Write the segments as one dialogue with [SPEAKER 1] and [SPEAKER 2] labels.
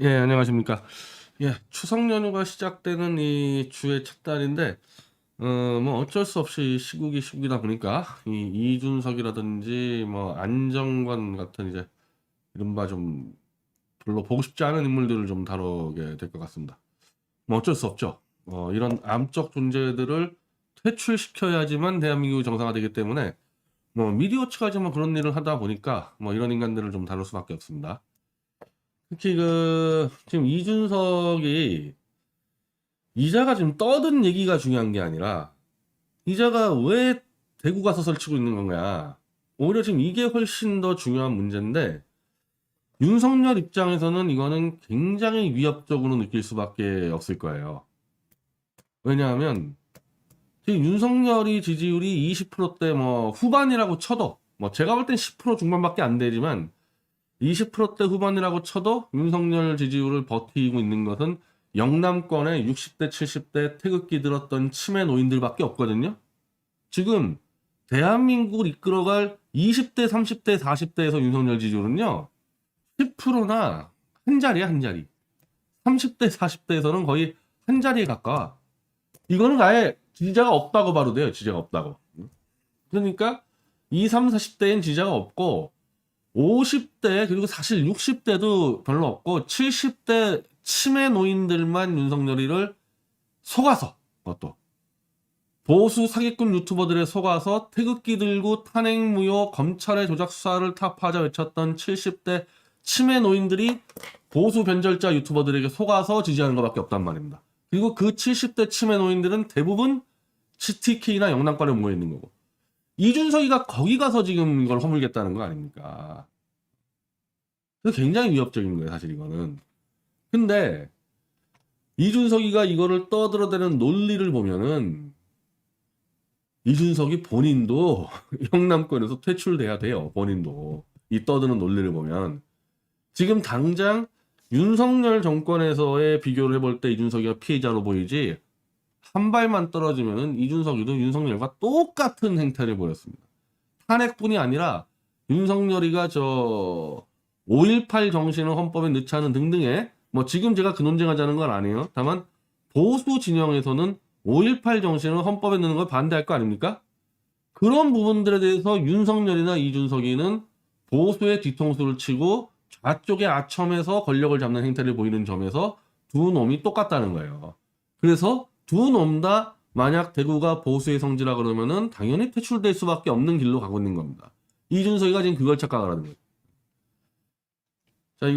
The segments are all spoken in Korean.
[SPEAKER 1] 예, 안녕하십니까. 예, 추석 연휴가 시작되는 이 주의 첫 달인데, 뭐 어쩔 수 없이 시국이 시국이다 보니까, 이 이준석이라든지, 뭐 안정관 같은 이제, 이른바 좀 별로 보고 싶지 않은 인물들을 좀 다루게 될 것 같습니다. 뭐 어쩔 수 없죠. 이런 암적 존재들을 퇴출시켜야지만 대한민국이 정상화되기 때문에, 뭐 미디어치가 지금 그런 일을 하다 보니까, 뭐 이런 인간들을 좀 다룰 수밖에 없습니다. 특히 지금 이준석이 이자가 지금 떠든 얘기가 중요한 게 아니라 이자가 왜 대구 가서 설치고 있는 건가. 오히려 지금 이게 훨씬 더 중요한 문제인데 윤석열 입장에서는 이거는 굉장히 위협적으로 느낄 수밖에 없을 거예요. 왜냐하면 지금 윤석열이 지지율이 20%대 뭐 후반이라고 쳐도 뭐 제가 볼 땐 10% 중반밖에 안 되지만 20%대 후반이라고 쳐도 윤석열 지지율을 버티고 있는 것은 영남권의 60대, 70대 태극기 들었던 치매 노인들밖에 없거든요. 지금 대한민국을 이끌어갈 20대, 30대, 40대에서 윤석열 지지율은요. 10%나 한 자리야, 한 자리. 30대, 40대에서는 거의 한 자리에 가까워. 이거는 아예 지지자가 없다고 봐도 돼요. 지지자가 없다고. 그러니까 20, 30, 40대엔 지지자가 없고 50대 그리고 사실 60대도 별로 없고 70대 치매 노인들만 윤석열이를 속아서 그것도 보수 사기꾼 유튜버들에 속아서 태극기 들고 탄핵 무효 검찰의 조작 수사를 타파하자 외쳤던 70대 치매 노인들이 보수 변절자 유튜버들에게 속아서 지지하는 것밖에 없단 말입니다. 그리고 그 70대 치매 노인들은 대부분 CTK나 영남권에 모여 있는 거고 이준석이가 거기 가서 지금 이걸 허물겠다는 거 아닙니까? 그래서 굉장히 위협적인 거예요, 사실 이거는. 근데 이준석이가 이거를 떠들어대는 논리를 보면은 이준석이 본인도 영남권에서 퇴출돼야 돼요, 본인도. 이 떠드는 논리를 보면. 지금 당장 윤석열 정권에서의 비교를 해볼 때 이준석이가 피해자로 보이지 한 발만 떨어지면은 이준석이도 윤석열과 똑같은 행태를 보였습니다. 탄핵뿐이 아니라 윤석열이가 5.18 정신을 헌법에 넣지 않은 등등의 뭐 지금 제가 그 논쟁하자는 건 아니에요. 다만 보수 진영에서는 5.18 정신을 헌법에 넣는 걸 반대할 거 아닙니까? 그런 부분들에 대해서 윤석열이나 이준석이는 보수의 뒤통수를 치고 좌쪽의 아첨에서 권력을 잡는 행태를 보이는 점에서 두 놈이 똑같다는 거예요. 그래서 두 놈 다 만약 대구가 보수의 성지라 그러면은 당연히 퇴출될 수밖에 없는 길로 가고 있는 겁니다. 이준석이가 지금 그걸 착각을 하는 거예요. 자,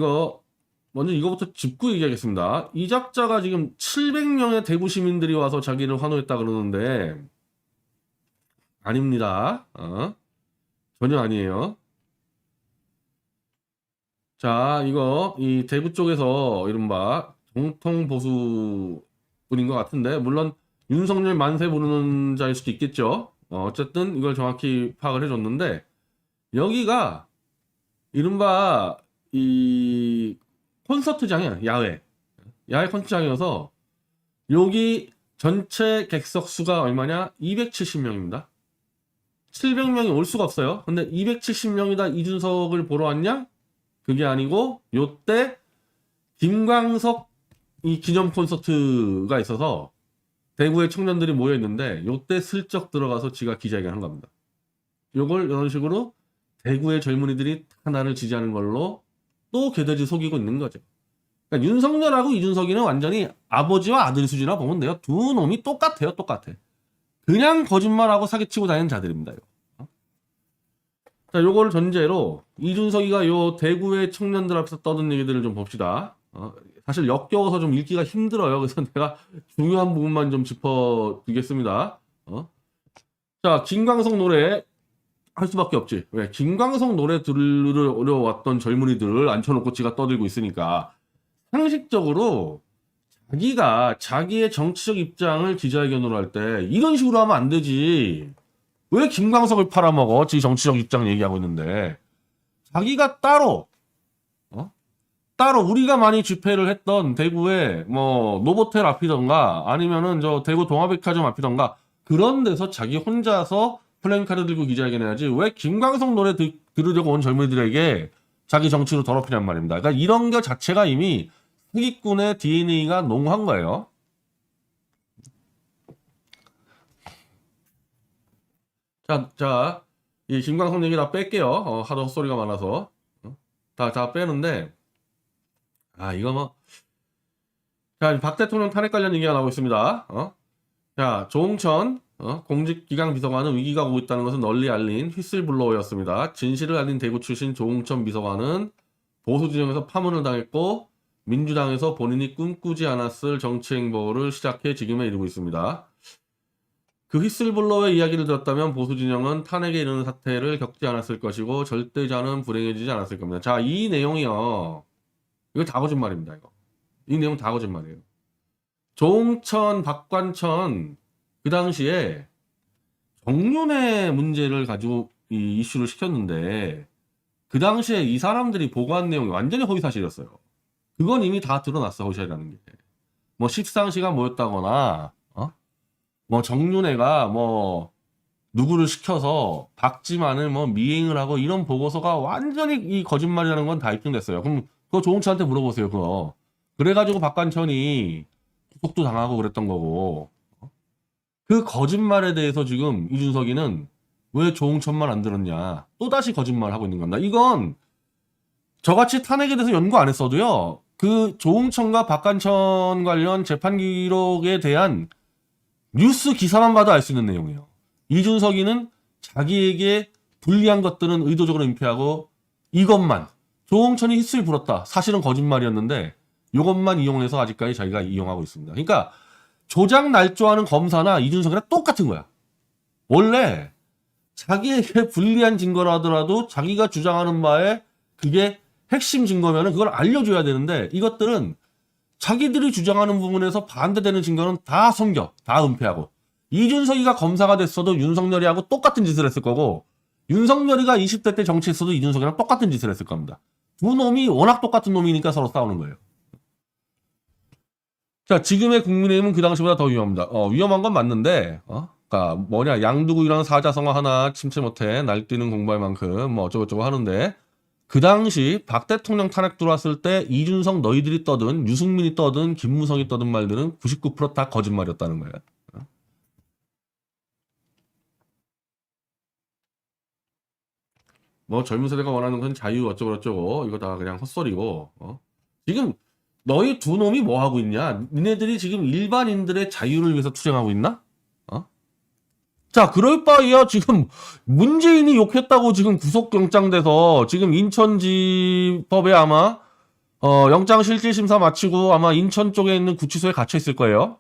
[SPEAKER 1] 먼저 이거부터 짚고 얘기하겠습니다. 이 작자가 지금 700명의 대구 시민들이 와서 자기를 환호했다 그러는데, 아닙니다. 전혀 아니에요. 자, 이 대구 쪽에서 이른바 정통 보수분인 것 같은데, 물론 윤석열 만세 부르는 자일 수도 있겠죠. 어쨌든 이걸 정확히 파악을 해줬는데, 여기가 이른바 이 콘서트장이야, 야외 콘서트장이어서 여기 전체 객석 수가 얼마냐? 270명입니다. 700명이 올 수가 없어요. 근데 270명이다 이준석을 보러 왔냐? 그게 아니고 요때 김광석 이 기념 콘서트가 있어서 대구의 청년들이 모여 있는데 요때 슬쩍 들어가서 지가 기자회견 한 겁니다. 요걸 이런 식으로 대구의 젊은이들이 하나를 지지하는 걸로 또 개돼지 속이고 있는 거죠. 그러니까 윤석열하고 이준석이는 완전히 아버지와 아들 수준이라 보면 돼요. 두 놈이 똑같아요, 똑같아. 그냥 거짓말하고 사기치고 다니는 자들입니다. 자, 요거를 전제로 이준석이가 요 대구의 청년들 앞에서 떠든 얘기들을 좀 봅시다. 사실 역겨워서 좀 읽기가 힘들어요. 그래서 내가 중요한 부분만 좀 짚어드리겠습니다. 자, 김광석 노래 할 수밖에 없지. 왜? 김광석 노래 들으러 왔던 젊은이들을 앉혀놓고 지가 떠들고 있으니까 상식적으로 자기가 자기의 정치적 입장을 기자회견으로 할 때 이런 식으로 하면 안 되지. 왜 김광석을 팔아먹어? 지 정치적 입장 얘기하고 있는데 자기가 따로 우리가 많이 집회를 했던 대구에 뭐 노보텔 앞이던가 아니면은 저 대구 동아백화점 앞이던가 그런 데서 자기 혼자서 플랜카드 들고 기자회견 해야지 왜 김광석 노래 들으려고 온 젊은이들에게 자기 정치로 더럽히냔 말입니다. 그러니까 이런 것 자체가 이미 사기꾼의 DNA가 농후한 거예요. 자, 이 김광석 얘기 다 뺄게요. 하도 헛소리가 많아서. 다 빼는데, 이거 뭐. 자, 박 대통령 탄핵 관련 얘기가 나오고 있습니다. 자, 조홍천, 공직기강 비서관은 위기가 오고 있다는 것은 널리 알린 휘슬블로어였습니다. 진실을 알린 대구 출신 조홍천 비서관은 보수 진영에서 파문을 당했고, 민주당에서 본인이 꿈꾸지 않았을 정치 행보를 시작해 지금에 이르고 있습니다. 그 휘슬블로어의 이야기를 들었다면 보수 진영은 탄핵에 이르는 사태를 겪지 않았을 것이고 절대자는 불행해지지 않았을 겁니다. 자, 이 내용이요. 이거 다 거짓말입니다. 이 내용 다 거짓말이에요. 조홍천, 박관천 그 당시에 정윤회 문제를 가지고 이 이슈를 시켰는데 그 당시에 이 사람들이 보고한 내용이 완전히 허위사실이었어요. 그건 이미 다 드러났어, 허위사실이라는 게. 뭐 십상시가 뭐였다거나 뭐 정윤회가 뭐 누구를 시켜서 박지만을 뭐 미행을 하고 이런 보고서가 완전히 이 거짓말이라는 건 다 입증됐어요. 그럼 그거 조홍천한테 물어보세요, 그거. 그래가지고 박관천이 구속도 당하고 그랬던 거고. 그 거짓말에 대해서 지금 이준석이는 왜 조홍천만 안 들었냐. 또다시 거짓말을 하고 있는 겁니다. 이건 저같이 탄핵에 대해서 연구 안 했어도요. 그 조홍천과 박관천 관련 재판 기록에 대한 뉴스 기사만 봐도 알 수 있는 내용이에요. 이준석이는 자기에게 불리한 것들은 의도적으로 은폐하고 이것만 조홍천이 휘슬 불었다. 사실은 거짓말이었는데 이것만 이용해서 아직까지 자기가 이용하고 있습니다. 그러니까 조작 날조하는 검사나 이준석이랑 똑같은 거야. 원래 자기에게 불리한 증거라 하더라도 자기가 주장하는 바에 그게 핵심 증거면은 그걸 알려줘야 되는데 이것들은 자기들이 주장하는 부분에서 반대되는 증거는 다 숨겨, 다 은폐하고. 이준석이가 검사가 됐어도 윤석열이하고 똑같은 짓을 했을 거고 윤석열이가 20대 때 정치했어도 이준석이랑 똑같은 짓을 했을 겁니다. 두 놈이 워낙 똑같은 놈이니까 서로 싸우는 거예요. 자, 지금의 국민의힘은 그 당시보다 더 위험합니다. 위험한 건 맞는데, 그러니까 뭐냐, 양두구이라는 사자성어 하나 침체 못해 날뛰는 공부할 만큼 뭐 어쩌고저쩌고 하는데 그 당시 박 대통령 탄핵 들어왔을 때 이준석 너희들이 떠든 유승민이 떠든 김무성이 떠든 말들은 99% 다 거짓말이었다는 거예요. 뭐 젊은 세대가 원하는 건 자유 어쩌고저쩌고 이거 다 그냥 헛소리고. 지금 너희 두 놈이 뭐 하고 있냐? 니네들이 지금 일반인들의 자유를 위해서 투쟁하고 있나? 자, 그럴 바에야 지금 문재인이 욕했다고 지금 구속영장 돼서 지금 인천지법에 아마 영장 실질심사 마치고 아마 인천 쪽에 있는 구치소에 갇혀 있을 거예요.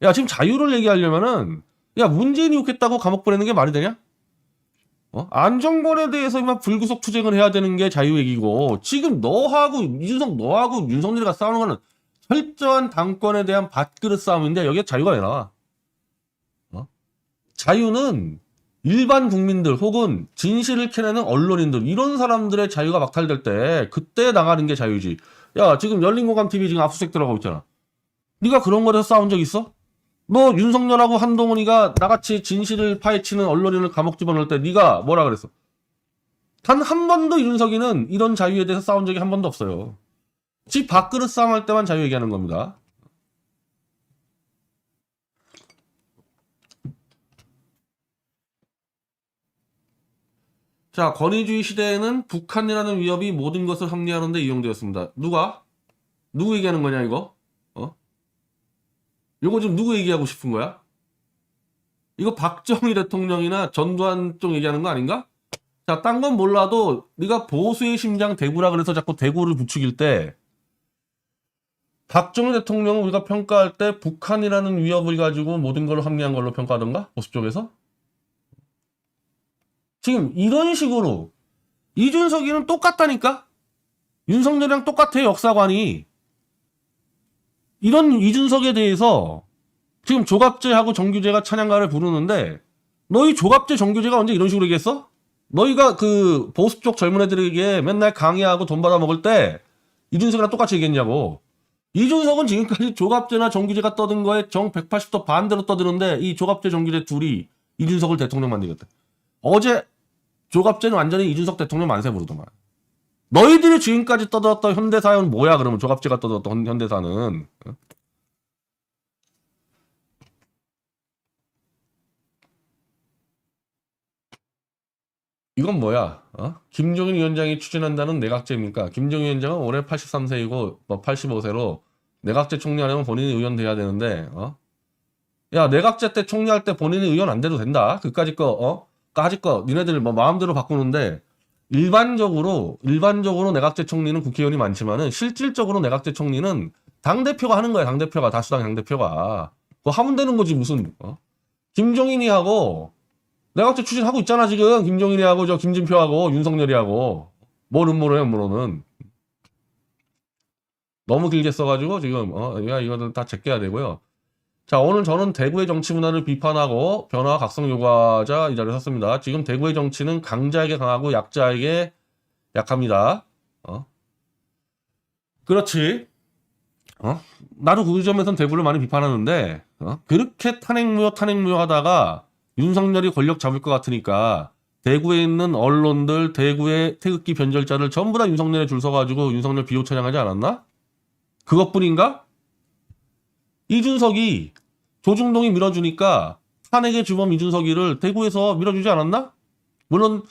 [SPEAKER 1] 야, 지금 자유를 얘기하려면은 야, 문재인이 욕했다고 감옥 보내는 게 말이 되냐? 안정권에 대해서 막 불구속 투쟁을 해야 되는 게 자유 얘기고 지금 너하고 이준석 너하고 윤석열이가 싸우는 거는 철저한 당권에 대한 밥그릇 싸움인데 여기에 자유가 왜 나와? 자유는 일반 국민들 혹은 진실을 캐내는 언론인들 이런 사람들의 자유가 박탈될 때 그때 나가는 게 자유지. 야, 지금 열린공감TV 지금 압수수색 들어가고 있잖아. 네가 그런 거에서 싸운 적 있어? 너 윤석열하고 한동훈이가 나같이 진실을 파헤치는 언론인을 감옥 집어넣을 때 네가 뭐라 그랬어? 단 한 번도 이준석이는 이런 자유에 대해서 싸운 적이 한 번도 없어요. 지 밥그릇 싸움할 때만 자유 얘기하는 겁니다. 자, 권위주의 시대에는 북한이라는 위협이 모든 것을 합리화하는 데 이용되었습니다. 누가? 누구 얘기하는 거냐 이거? 이거 지금 누구 얘기하고 싶은 거야? 이거 박정희 대통령이나 전두환 쪽 얘기하는 거 아닌가? 자, 딴 건 몰라도 네가 보수의 심장 대구라 그래서 자꾸 대구를 부추길 때 박정희 대통령을 우리가 평가할 때 북한이라는 위협을 가지고 모든 걸 합리한 걸로 평가하던가? 보수 쪽에서? 지금 이런 식으로 이준석이는 똑같다니까? 윤석열이랑 똑같아 역사관이. 이런 이준석에 대해서 지금 조갑제하고 정규제가 찬양가를 부르는데 너희 조갑제 정규제가 언제 이런 식으로 얘기했어? 너희가 그 보수 쪽 젊은 애들에게 맨날 강의하고 돈 받아 먹을 때 이준석이랑 똑같이 얘기했냐고. 이준석은 지금까지 조갑제나 정규제가 떠든 거에 정 180도 반대로 떠드는데 이 조갑제 정규제 둘이 이준석을 대통령 만들겠다. 어제 조갑제는 완전히 이준석 대통령 만세 부르더만.
[SPEAKER 2] 너희들이 지금까지 떠들었던 현대사는 뭐야? 그러면 조갑제가 떠들었던 현대사는. 이건 뭐야? 김종인 위원장이 추진한다는 내각제입니까? 김종인 위원장은 올해 83세이고 뭐 85세로 내각제 총리하려면 본인이 의원 돼야 되는데 야, 내각제 때 총리할 때 본인이 의원 안 돼도 된다. 그까짓 거 까짓 거 니네들 뭐 마음대로 바꾸는데 일반적으로 내각제 총리는 국회의원이 많지만은 실질적으로 내각제 총리는 당대표가 하는 거야. 당대표가 다수당 당대표가 그거 하면 되는 거지 무슨 김종인이 하고 내각제 추진하고 있잖아 지금. 김종인이 하고 저 김진표하고 윤석열이 하고 뭘 음모를 해 음모로는. 너무 길게 써가지고 지금 야 이거는 다 제껴야 되고요. 자, 오늘 저는 대구의 정치 문화를 비판하고 변화 각성 요구하자 이 자리에 섰습니다. 지금 대구의 정치는 강자에게 강하고 약자에게 약합니다. 그렇지. 나도 그 점에선 대구를 많이 비판하는데 그렇게 탄핵무효 하다가 윤석열이 권력 잡을 것 같으니까 대구에 있는 언론들, 대구의 태극기 변절자를 전부 다 윤석열에 줄 서가지고 윤석열 비호 찬양하지 않았나? 그것뿐인가? 이준석이 조중동이 밀어주니까 탄핵의 주범 이준석이를 대구에서 밀어주지 않았나? 물론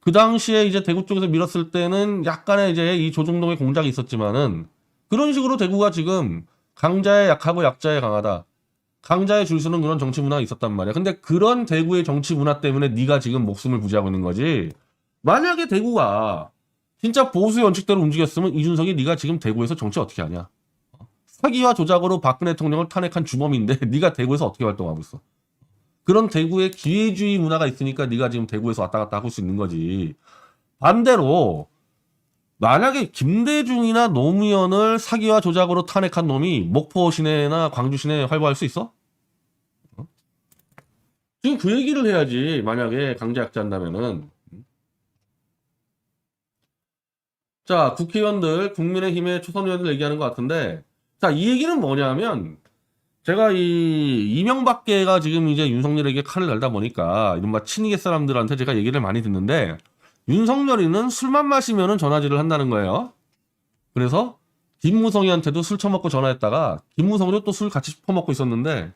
[SPEAKER 2] 그 당시에 이제 대구 쪽에서 밀었을 때는 약간의 이제 이 조중동의 공작이 있었지만은 그런 식으로 대구가 지금 강자에 약하고 약자에 강하다. 강자에 줄 서는 그런 정치 문화가 있었단 말이야. 근데 그런 대구의 정치 문화 때문에 네가 지금 목숨을 부지하고 있는 거지. 만약에 대구가 진짜 보수 원칙대로 움직였으면 이준석이 네가 지금 대구에서 정치 어떻게 하냐? 사기와 조작으로 박근혜 대통령을 탄핵한 주범인데 네가 대구에서 어떻게 활동하고 있어? 그런 대구의 기회주의 문화가 있으니까 네가 지금 대구에서 왔다 갔다 할 수 있는 거지. 반대로 만약에 김대중이나 노무현을 사기와 조작으로 탄핵한 놈이 목포 시내나 광주 시내에 활보할 수 있어? 지금 그 얘기를 해야지. 만약에 강제약제 한다면은. 자, 국회의원들, 국민의힘의 초선 의원들 얘기하는 것 같은데, 자, 이 얘기는 뭐냐면, 제가 이 이명박계가 지금 이제 윤석열에게 칼을 달다 보니까, 이른바 친이계 사람들한테 제가 얘기를 많이 듣는데, 윤석열이는 술만 마시면은 전화질을 한다는 거예요. 그래서 김무성이한테도 술 처먹고 전화했다가, 김무성도 또 술 같이 퍼먹고 있었는데,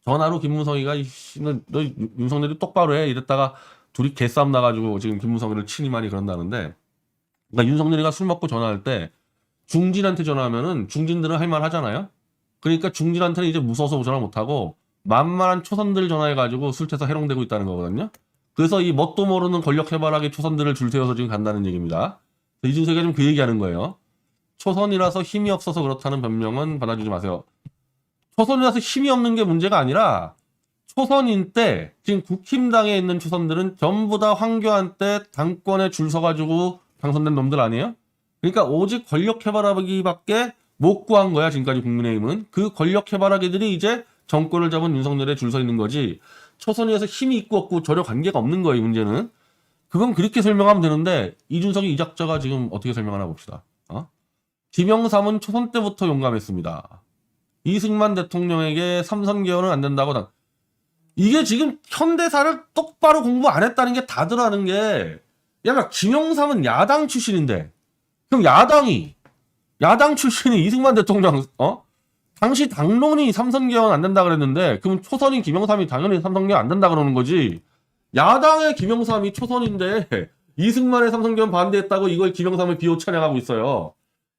[SPEAKER 2] 전화로 김무성이가 너 윤석열이 똑바로 해 이랬다가 둘이 개싸움 나가지고 지금 김무성이를 친히 많이 그런다는데, 그러니까 윤석열이가 술 먹고 전화할 때 중진한테 전화하면은 중진들은 할 말 하잖아요. 그러니까 중진한테는 이제 무서워서 전화 못하고 만만한 초선들 전화해가지고 술채서 해롱되고 있다는 거거든요. 그래서 이 뭣도 모르는 권력 해바라기 초선들을 줄 세워서 지금 간다는 얘기입니다. 이준석이가 지금 그 얘기하는 거예요. 초선이라서 힘이 없어서 그렇다는 변명은 받아주지 마세요. 초선이라서 힘이 없는 게 문제가 아니라 초선인 때 지금 국힘당에 있는 초선들은 전부 다 황교안 때 당권에 줄 서가지고 당선된 놈들 아니에요? 그러니까 오직 권력 해바라기밖에 못 구한 거야 지금까지 국민의힘은. 그 권력 해바라기들이 이제 정권을 잡은 윤석열에 줄 서 있는 거지 초선에서 힘이 있고 없고 전혀 관계가 없는 거예요. 문제는 그건 그렇게 설명하면 되는데 이준석이 이 작자가 지금 어떻게 설명하나 봅시다. 김영삼은 초선 때부터 용감했습니다. 이승만 대통령에게 삼선개헌은 안 된다고. 이게 지금 현대사를 똑바로 공부 안 했다는 게 다들 아는 게, 야, 김영삼은 야당 출신인데, 그럼 야당 출신이 이승만 대통령, 당시 당론이 삼선개헌 안 된다 그랬는데, 그럼 초선인 김영삼이 당연히 삼선개헌 안 된다 그러는 거지. 야당의 김영삼이 초선인데, 이승만의 삼선개헌 반대했다고 이걸 김영삼을 비호 찬양하고 있어요.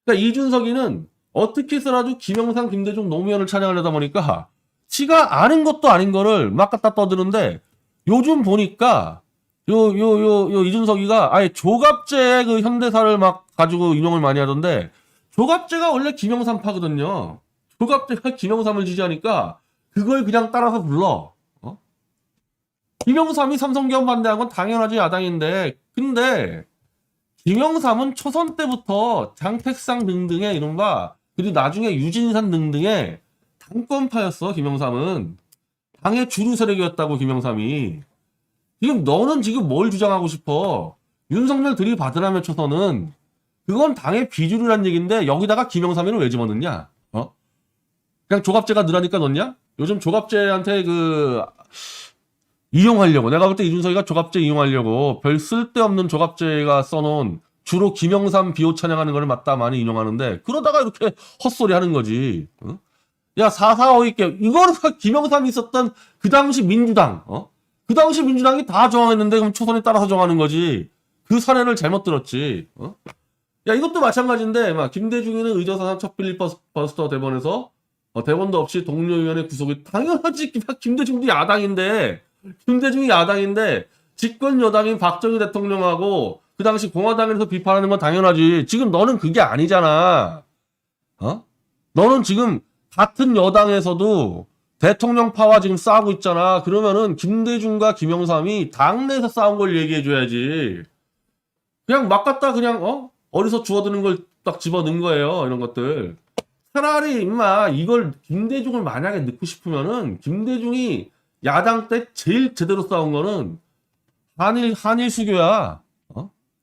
[SPEAKER 2] 그러니까 이준석이는 어떻게 해서라도 김영삼, 김대중, 노무현을 찬양하려다 보니까 지가 아는 것도 아닌 거를 막 갖다 떠드는데 요즘 보니까 이준석이가 아예 조갑제의 그 현대사를 막 가지고 인용을 많이 하던데 조갑제가 원래 김영삼파거든요. 조갑제가 김영삼을 지지하니까 그걸 그냥 따라서 불러. 김영삼이 삼성개헌 반대한 건 당연하지 야당인데 근데 김영삼은 초선 때부터 장택상 등등의 이른바 그리고 나중에 유진산 등등의 당권파였어. 김영삼은 당의 주류 세력이었다고. 김영삼이 지금 너는 지금 뭘 주장하고 싶어? 윤석열 들이받으라며 초선은 그건 당의 비주류란 얘기인데 여기다가 김영삼이를 왜 집어넣냐? 그냥 조갑제가 늘으니까 넣냐? 요즘 조갑제한테 이용하려고 내가 볼 때 이준석이가 조갑제 이용하려고 별 쓸데없는 조갑제가 써놓은 주로 김영삼 비호 찬양하는 걸 맞다 많이 인용하는데 그러다가 이렇게 헛소리 하는 거지. 어? 야, 4.4 있게 이거는 김영삼이 있었던 그 당시 민주당, 그 당시 민주당이 다 정하겠는데 그럼 초선에 따라서 정하는 거지. 그 사례를 잘못 들었지. 야, 이것도 마찬가지인데 막 김대중이는 의정사상 첫 필리버스터 대본에서 대본도 없이 동료 의원의 구속이 당연하지. 김대중도 야당인데 김대중이 야당인데 집권 여당인 박정희 대통령하고 그 당시 공화당에서 비판하는 건 당연하지. 지금 너는 그게 아니잖아. 너는 지금 같은 여당에서도 대통령파와 지금 싸우고 있잖아. 그러면은 김대중과 김영삼이 당내에서 싸운 걸 얘기해줘야지. 그냥 막 갖다 그냥 어디서 주워드는 걸 딱 집어넣은 거예요. 이런 것들. 차라리 임마 이걸 김대중을 만약에 넣고 싶으면은 김대중이 야당 때 제일 제대로 싸운 거는 한일 수교야.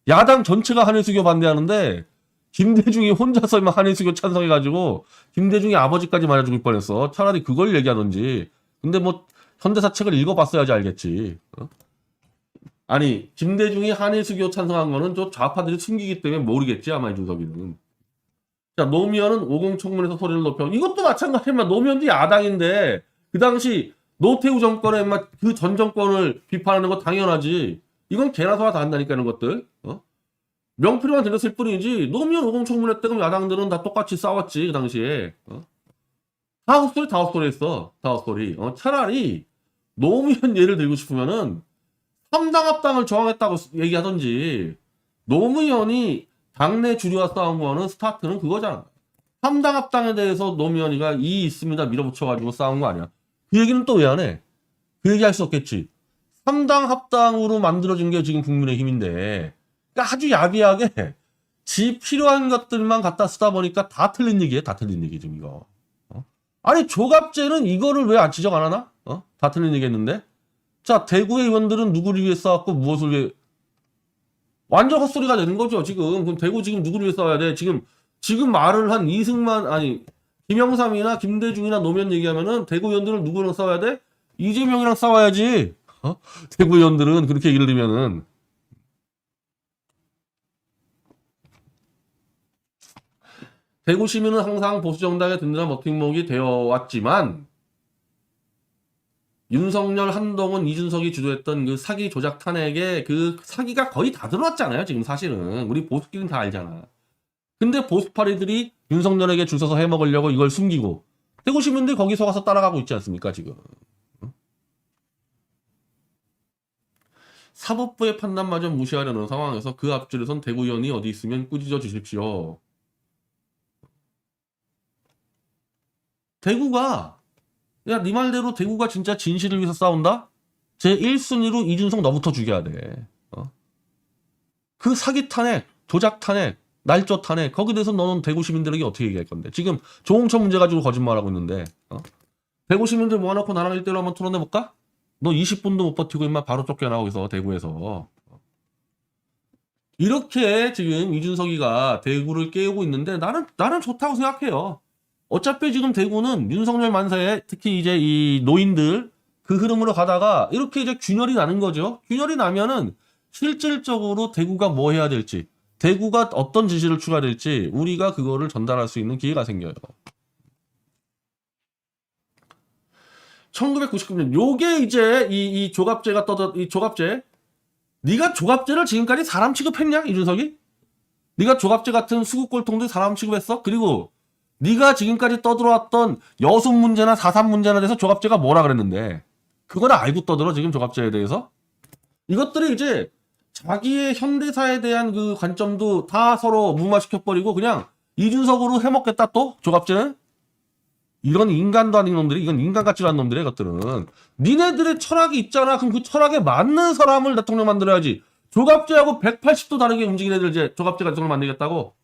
[SPEAKER 2] 야당 전체가 한일 수교 반대하는데 김대중이 혼자서 한일 수교 찬성해가지고 김대중이 아버지까지 맞아 죽을 뻔했어. 차라리 그걸 얘기하던지. 근데 뭐 현대사 책을 읽어봤어야지 알겠지. 아니 김대중이 한일 수교 찬성한 거는 저 좌파들이 숨기기 때문에 모르겠지 아마 이준석이는. 자, 노무현은 50 청문회에서 소리를 높여. 이것도 마찬가지야. 노무현도 야당인데 그 당시 노태우 정권에 그 전 정권을 비판하는 거 당연하지. 이건 개나 소나 다 한다니까 이런 것들. 명필요만 들렸을 뿐이지. 노무현 50 청문회 때 그럼 야당들은 다 똑같이 싸웠지 그 당시에. 다 헛소리 했어. 다 헛소리. 차라리 노무현 예를 들고 싶으면은 3당 합당을 저항했다고 얘기하던지. 노무현이 당내 주류와 싸운 거는 스타트는 그거잖아. 3당 합당에 대해서 노무현이가 이 있습니다 밀어붙여가지고 싸운 거 아니야. 그 얘기는 또 왜 안 해? 그 얘기 할 수 없겠지. 3당 합당으로 만들어진 게 지금 국민의힘인데 그러니까 아주 야비하게 지 필요한 것들만 갖다 쓰다 보니까 다 틀린 얘기야. 다 틀린 얘기 지금 이거. 아니 조갑제는 이거를 왜 안 지적 안 하나? 다 틀린 얘기 했는데. 자, 대구의 의원들은 누구를 위해 싸웠고 무엇을 위해 완전 헛소리가 되는 거죠, 지금. 그럼 대구 지금 누구를 위해 싸워야 돼? 지금 말을 한 이승만, 아니, 김영삼이나 김대중이나 노무현 얘기하면은 대구 의원들은 누구랑 싸워야 돼? 이재명이랑 싸워야지. 대구 의원들은 그렇게 얘기를 들으면은. 대구 시민은 항상 보수정당의 든든한 버팀목이 되어 왔지만, 윤석열, 한동훈, 이준석이 주도했던 그 사기 조작 탄핵에 그 사기가 거의 다 드러났잖아요, 지금 사실은. 우리 보수끼리는 다 알잖아. 근데 보수파리들이 윤석열에게 줄 서서 해먹으려고 이걸 숨기고, 대구 시민들 거기서 가서 따라가고 있지 않습니까, 지금. 사법부의 판단마저 무시하려는 상황에서 그 앞줄에선 대구 의원이 어디 있으면 꾸짖어 주십시오. 대구가, 야, 네 말대로 대구가 진짜 진실을 위해서 싸운다? 제 1순위로 이준석 너부터 죽여야 돼. 그 사기 탄핵, 조작 탄핵, 날조 탄핵, 거기에 대해서 너는 대구 시민들에게 어떻게 얘기할 건데? 지금 조홍천 문제 가지고 거짓말하고 있는데, 대구 시민들 모아놓고 나랑 1대1로 한번 토론해볼까? 너 20분도 못 버티고 임마 바로 쫓겨나고 있어, 대구에서. 이렇게 지금 이준석이가 대구를 깨우고 있는데 나는 좋다고 생각해요. 어차피 지금 대구는 윤석열 만세에 특히 이제 이 노인들 그 흐름으로 가다가 이렇게 이제 균열이 나는 거죠. 균열이 나면은 실질적으로 대구가 뭐 해야 될지, 대구가 어떤 지시를 추가될지 우리가 그거를 전달할 수 있는 기회가 생겨요. 1999년 요게 이제 이 조갑제가 이 조갑제. 네가 조갑제를 지금까지 사람 취급했냐, 이준석이? 네가 조갑제 같은 수국골통들 사람 취급했어? 그리고 네가 지금까지 떠들어왔던 여순 문제나 4.3 문제나 대해서 조갑제가 뭐라 그랬는데 그거는 알고 떠들어 지금 조갑제에 대해서? 이것들이 이제 자기의 현대사에 대한 그 관점도 다 서로 무마시켜버리고 그냥 이준석으로 해먹겠다 또? 조갑제는? 이런 인간도 아닌 놈들이, 이건 인간 같지도 않은 놈들이야, 이것들은. 니네들의 철학이 있잖아. 그럼 그 철학에 맞는 사람을 대통령 만들어야지. 조갑제하고 180도 다르게 움직이는 애들 이제 조갑제가 대통령 만들겠다고?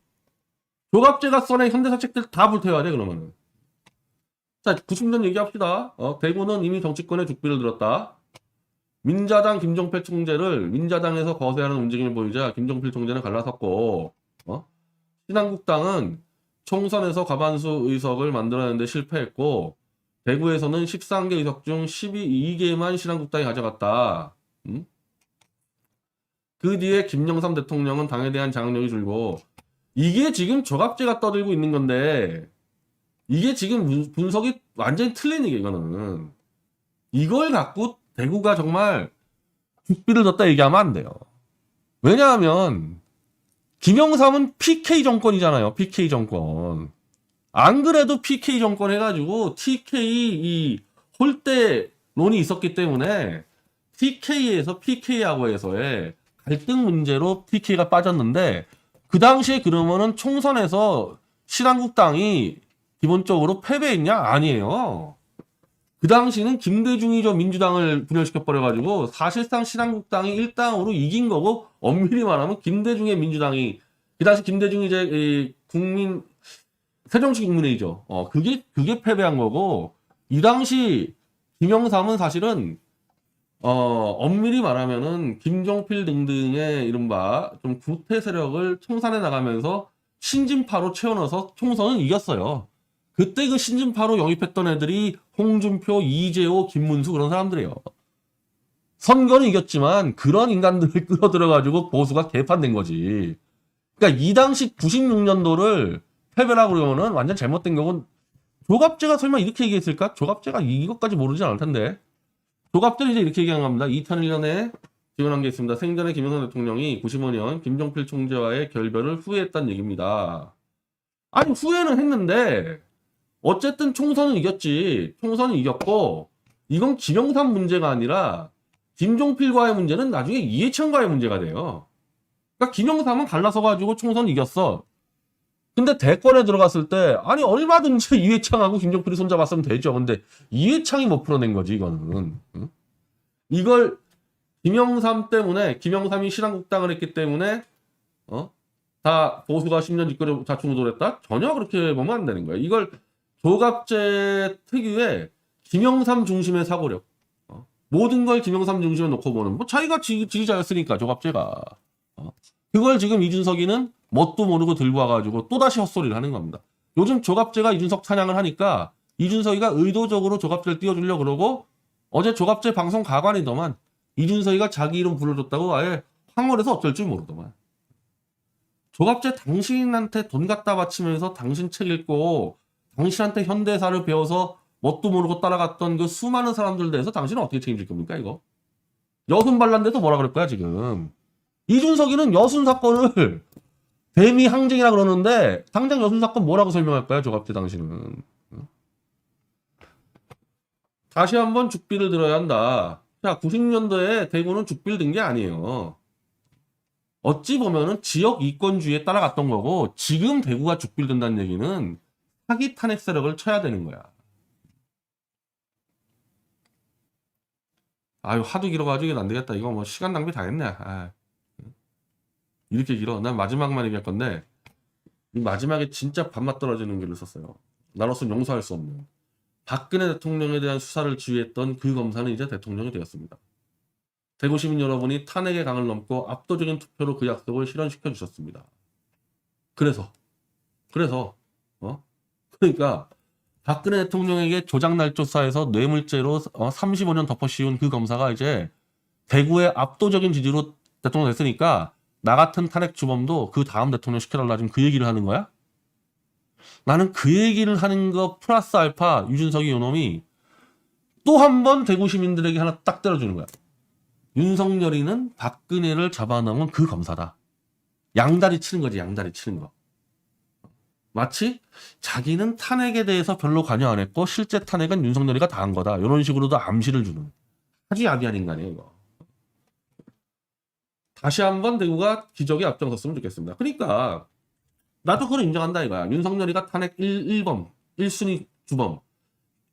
[SPEAKER 2] 조갑제가 써낸 현대사 책들 다 불태워야 돼, 그러면은. 자, 90년 얘기합시다. 대구는 이미 정치권의 죽비를 들었다. 민자당 김종필 총재를 민자당에서 거세하는 움직임을 보이자 김종필 총재는 갈라섰고, 신한국당은 총선에서 과반수 의석을 만들어내는데 실패했고, 대구에서는 13개 의석 중 12개만 신한국당이 가져갔다. 그 뒤에 김영삼 대통령은 당에 대한 장악력이 줄고 이게 지금 조갑제가 떠들고 있는 건데 이게 지금 분석이 완전히 틀린 얘기예요. 이거는 이걸 갖고 대구가 정말 죽비를 뒀다 얘기하면 안 돼요. 왜냐하면 김영삼은 PK 정권이잖아요. PK 정권. 안 그래도 PK 정권 해가지고 TK 이 홀대론이 있었기 때문에 TK에서 PK하고에서의 갈등 문제로 TK가 빠졌는데 그 당시에 그러면은 총선에서 신한국당이 기본적으로 패배했냐? 아니에요. 그 당시는 김대중이 저 민주당을 분열시켜버려가지고 사실상 신한국당이 1당으로 이긴 거고 엄밀히 말하면 김대중의 민주당이 그 당시 김대중이 이제 이 국민 새정치국민회의죠. 그게 패배한 거고 이 당시 김영삼은 사실은 엄밀히 말하면은 김종필 등등의 이른바 좀 구태 세력을 청산해 나가면서 신진파로 채워넣어서 총선은 이겼어요. 그때 그 신진파로 영입했던 애들이 홍준표, 이재호, 김문수 그런 사람들이에요. 선거는 이겼지만 그런 인간들을 끌어들여가지고 보수가 개판된 거지. 그러니까 이 당시 96년도를 패배라고 그러면은 완전 잘못된 거고 조갑제가 설마 이렇게 얘기했을까? 조갑제가 이것까지 모르진 않을 텐데. 조갑제는 이제 이렇게 얘기한 겁니다. 2001년에 지원한 게 있습니다. 생전에 김영삼 대통령이 95년 김종필 총재와의 결별을 후회했다는 얘기입니다. 아니 후회는 했는데 어쨌든 총선은 이겼지. 총선은 이겼고 이건 김영삼 문제가 아니라 김종필과의 문제는 나중에 이해찬과의 문제가 돼요. 그러니까 김영삼은 갈라서가지고 총선 이겼어. 근데 대권에 들어갔을 때 아니 얼마든지 이해창하고 김종필이 손잡았으면 되죠. 근데 이해창이 못 풀어낸 거지 이거는. 응? 이걸 김영삼 때문에 김영삼이 신한국당을 했기 때문에 다 보수가 10년 집권을 자충우돌했다? 전혀 그렇게 보면 안 되는 거예요. 이걸 조갑제 특유의 김영삼 중심의 사고력. 모든 걸 김영삼 중심에 놓고 보는. 뭐 자기가 지지자였으니까 조갑제가. 그걸 지금 이준석이는 뭣도 모르고 들고 와가지고 또다시 헛소리를 하는 겁니다. 요즘 조갑제가 이준석 찬양을 하니까 이준석이가 의도적으로 조갑제를 띄워주려고 그러고 어제 조갑제 방송 가관이더만 이준석이가 자기 이름 불러줬다고 아예 황홀해서 어쩔 줄 모르더만. 조갑제 당신한테 돈 갖다 바치면서 당신 책 읽고 당신한테 현대사를 배워서 뭣도 모르고 따라갔던 그 수많은 사람들 대해서 당신은 어떻게 책임질 겁니까 이거? 여순 반란대도 뭐라 그럴 거야 지금. 이준석이는 여순 사건을 대미 항쟁이라 그러는데 당장 여순 사건 뭐라고 설명할 거야 조갑제 당신은. 다시 한번 죽비를 들어야 한다. 자 90년도에 대구는 죽비를 든 게 아니에요. 어찌 보면은 지역 이권주의에 따라갔던 거고 지금 대구가 죽비를 든다는 얘기는 사기 탄핵 세력을 쳐야 되는 거야. 아유 하도 길어가지고 안 되겠다. 이거 뭐 시간 낭비 다 했네. 이렇게 길어. 난 마지막만 얘기할 건데 이 마지막에 진짜 밥맛 떨어지는 글을 썼어요. 나로서는 용서할 수 없는. 박근혜 대통령에 대한 수사를 지휘했던 그 검사는 이제 대통령이 되었습니다. 대구 시민 여러분이 탄핵의 강을 넘고 압도적인 투표로 그 약속을 실현시켜 주셨습니다. 그래서 그러니까 박근혜 대통령에게 조작날조사에서 뇌물죄로 35년 덮어 씌운 그 검사가 이제 대구의 압도적인 지지로 대통령 됐으니까 나 같은 탄핵 주범도 그 다음 대통령 시켜달라 지금 그 얘기를 하는 거야? 나는 그 얘기를 하는 거 플러스 알파 유준석이 요놈이 또 한 번 대구 시민들에게 하나 딱 때려주는 거야. 윤석열이는 박근혜를 잡아놓은 그 검사다. 양다리 치는 거지, 양다리 치는 거. 마치 자기는 탄핵에 대해서 별로 관여 안 했고 실제 탄핵은 윤석열이가 다 한 거다. 이런 식으로도 암시를 주는 하지야비한 인간이에요 이거. 다시 한번 대구가 기적에 앞장섰으면 좋겠습니다. 그러니까 나도 그걸 인정한다 이거야. 윤석열이가 탄핵 1범 1순위 주범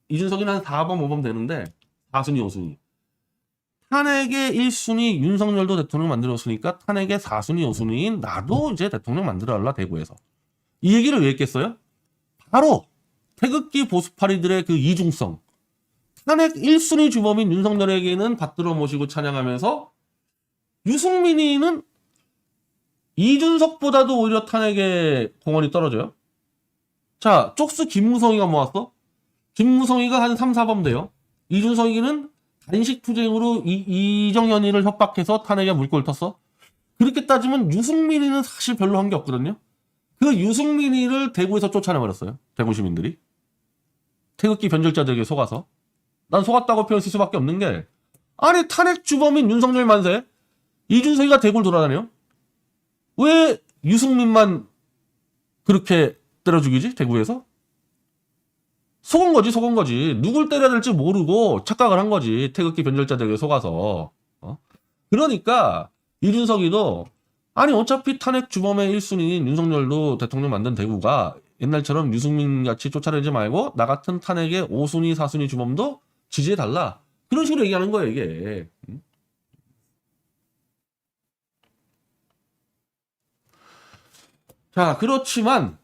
[SPEAKER 2] 이준석이는 한 4범 5범 되는데 4순위 5순위 탄핵의 1순위 윤석열도 대통령 만들었으니까 탄핵의 4순위 5순위인 나도 이제 대통령 만들어달라 대구에서. 이 얘기를 왜 했겠어요? 바로 태극기 보수파리들의 그 이중성. 탄핵 1순위 주범인 윤석열에게는 받들어 모시고 찬양하면서 유승민이는 이준석보다도 오히려 탄핵의 공헌이 떨어져요. 자, 쪽수 김무성이가 모았어? 김무성이가 한 3, 4범 돼요. 이준석이는 단식투쟁으로 이정현이를 협박해서 탄핵에 물꼬를 텄어. 그렇게 따지면 유승민이는 사실 별로 한 게 없거든요. 그 유승민이를 대구에서 쫓아내버렸어요. 대구 시민들이. 태극기 변절자들에게 속아서. 난 속았다고 표현할 수밖에 없는 게, 아니 탄핵 주범인 윤석열 만세, 이준석이가 대구를 돌아다녀? 왜 유승민만 그렇게 때려 죽이지? 대구에서? 속은 거지, 속은 거지. 누굴 때려야 될지 모르고 착각을 한 거지. 태극기 변절자들에게 속아서. 그러니까 이준석이도, 아니 어차피 탄핵 주범의 1순위인 윤석열도 대통령 만든 대구가 옛날처럼 유승민 같이 쫓아내지 말고 나 같은 탄핵의 5순위, 4순위 주범도 지지해달라. 그런 식으로 얘기하는 거예요, 이게. 자, 그렇지만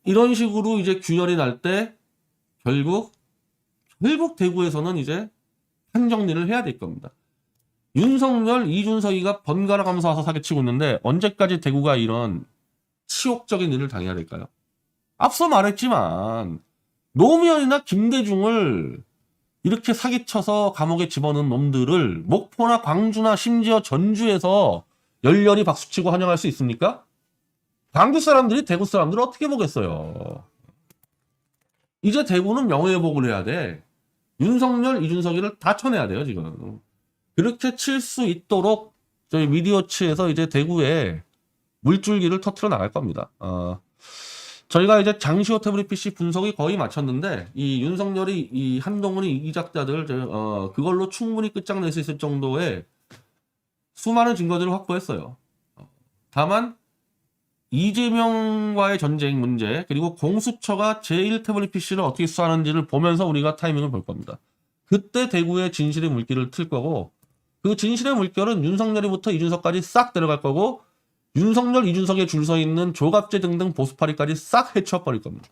[SPEAKER 2] 이런 식으로 이제 균열이 날 때 결국 대구에서는 이제 판정리를 해야 될 겁니다. 윤석열, 이준석이가 번갈아 가면서 와서 사기치고 있는데 언제까지 대구가 이런 치욕적인 일을 당해야 될까요? 앞서 말했지만 노무현이나 김대중을 이렇게 사기쳐서 감옥에 집어넣은 놈들을 목포나 광주나 심지어 전주에서 열렬히 박수치고 환영할 수 있습니까? 광주 사람들이 대구 사람들을 어떻게 보겠어요? 이제 대구는 명예회복을 해야 돼. 윤석열, 이준석이를 다 쳐내야 돼요, 지금. 그렇게 칠 수 있도록 저희 미디어치에서 이제 대구에 물줄기를 터트려 나갈 겁니다. 저희가 이제 장시호 태블릿 PC 분석이 거의 마쳤는데, 이 윤석열이, 이 한동훈이 이기작자들, 그걸로 충분히 끝장낼 수 있을 정도의 수많은 증거들을 확보했어요. 다만, 이재명과의 전쟁 문제, 그리고 공수처가 제1 태블릿 PC를 어떻게 수사하는지를 보면서 우리가 타이밍을 볼 겁니다. 그때 대구의 진실의 물결을 틀 거고, 그 진실의 물결은 윤석열이부터 이준석까지 싹 데려갈 거고, 윤석열, 이준석에 줄 서 있는 조갑제 등등 보수파리까지 싹 해쳐버릴 겁니다.